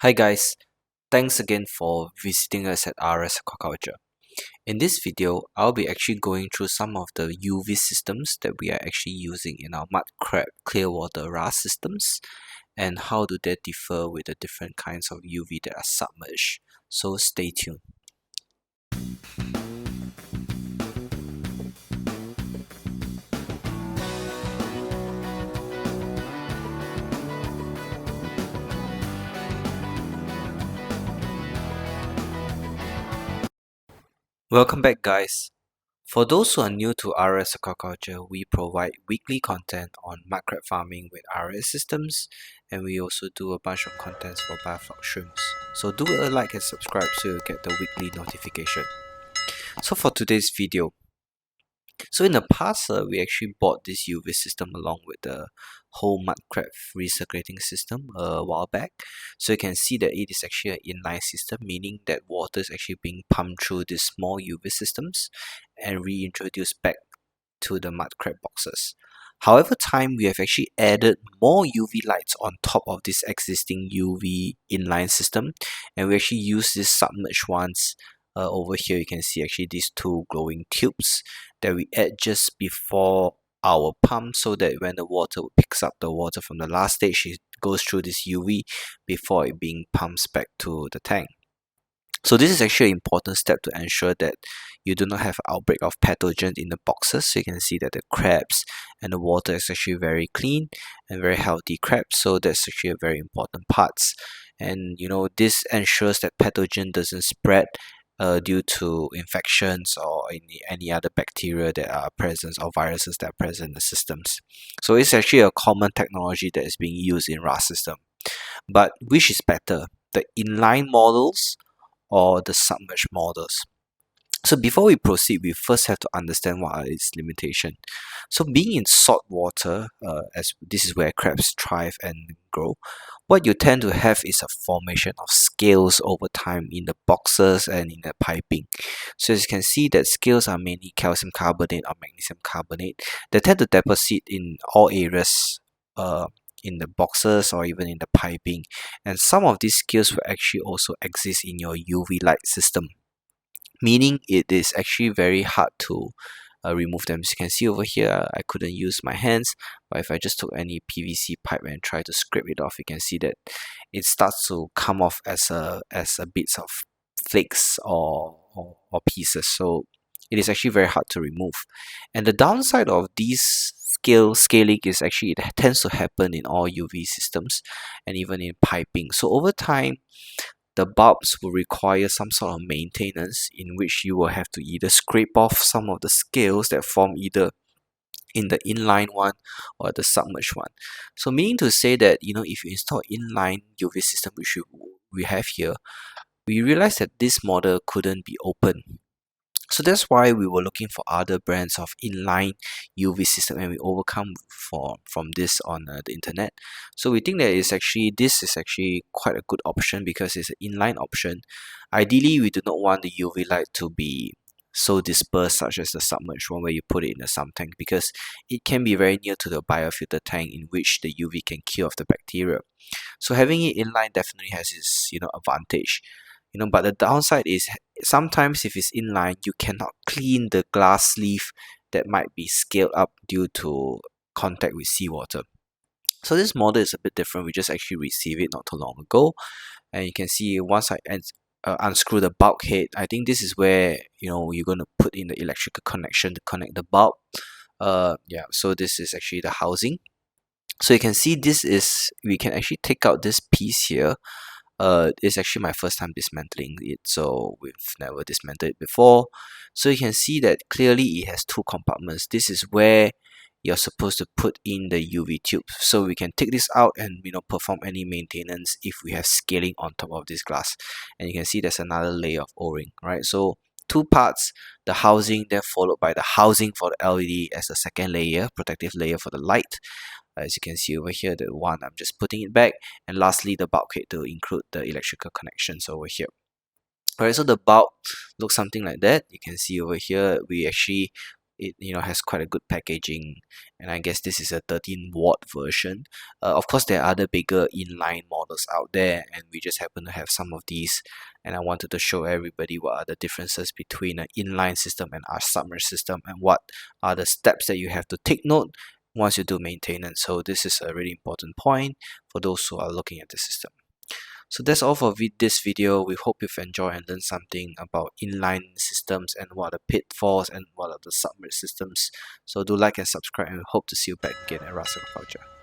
Hi guys, thanks again for visiting us at RS Aquaculture. In this video, I'll be actually going through some of the UV systems that we are actually using in our mud crab clear water RAS systems and how do they differ with the different kinds of UV that are submerged. So stay tuned. Welcome back guys. For those who are new to RS Aquaculture, we provide weekly content on mud crab farming with RS systems, and we also do a bunch of contents for biofloc shrimps. So do a like and subscribe so you get the weekly notification. So for today's video, so in the past, we actually bought this UV system along with the whole mud crab recirculating system a while back. So you can see that it is actually an inline system, meaning that water is actually being pumped through these small UV systems and reintroduced back to the mud crab boxes. However, time we have actually added more UV lights on top of this existing UV inline system, and we actually use these submerged ones. Over here you can see actually these two glowing tubes that we add just before our pump, so that when the water picks up the water from the last stage, it goes through this UV before it being pumped back to the tank. So this is actually an important step to ensure that you do not have outbreak of pathogens in the boxes. So you can see that the crabs and the water is actually very clean and very healthy crabs. So that's actually a very important part. And this ensures that pathogen doesn't spread due to infections or any other bacteria that are present or viruses that are present in the systems. So it's actually a common technology that is being used in RAS system. But which is better, the inline models or the submerged models? So before we proceed, we first have to understand what are its limitations. So being in salt water, as this is where crabs thrive and grow, what you tend to have is a formation of scales over time in the boxes and in the piping. So as you can see that scales are mainly calcium carbonate or magnesium carbonate. They tend to deposit in all areas in the boxes or even in the piping, and some of these scales will actually also exist in your UV light system, meaning it is actually very hard to remove them. As you can see over here, I couldn't use my hands, but if I just took any PVC pipe and try to scrape it off, you can see that it starts to come off as a bits of flakes or pieces. So it is actually very hard to remove. And the downside of these scaling is actually it tends to happen in all UV systems and even in piping. So over time, the bulbs will require some sort of maintenance, in which you will have to either scrape off some of the scales that form either in the inline one or the submerged one. So meaning to say that if you install inline UV system, which we have here, we realized that this model couldn't be open. So that's why we were looking for other brands of inline UV system, and we overcome from this on the internet. So we think that this is actually quite a good option because it's an inline option. Ideally, we do not want the UV light to be so dispersed, such as the submerged one where you put it in a sump tank, because it can be very near to the biofilter tank in which the UV can kill off the bacteria. So having it inline definitely has its advantage. But the downside is sometimes if it's inline, you cannot clean the glass sleeve that might be scaled up due to contact with seawater. So this model is a bit different. We just actually received it not too long ago, and you can see once I unscrew the bulk head, I think this is where you're going to put in the electrical connection to connect the bulb. Yeah, so this is actually the housing. So you can see we can actually take out this piece here. It's actually my first time dismantling it, so we've never dismantled it before. So you can see that clearly it has two compartments. This is where you're supposed to put in the UV tube. So we can take this out and perform any maintenance if we have scaling on top of this glass. And you can see there's another layer of O-ring, right? So two parts, the housing, then followed by the housing for the LED as a second layer, protective layer for the light. As you can see over here, the one I'm just putting it back, and lastly the bulkhead to include the electrical connections over here. Alright, so the bulb looks something like that. You can see over here we actually it has quite a good packaging, and I guess this is a 13-watt version. Of course, there are other bigger inline models out there, and we just happen to have some of these, and I wanted to show everybody what are the differences between an inline system and our submerged system, and what are the steps that you have to take note once you do maintenance. So this is a really important point for those who are looking at the system. So that's all for this video. We hope you've enjoyed and learned something about inline systems and what are the pitfalls and what are the submerged systems. So do like and subscribe, and we hope to see you back again at Aquaculture.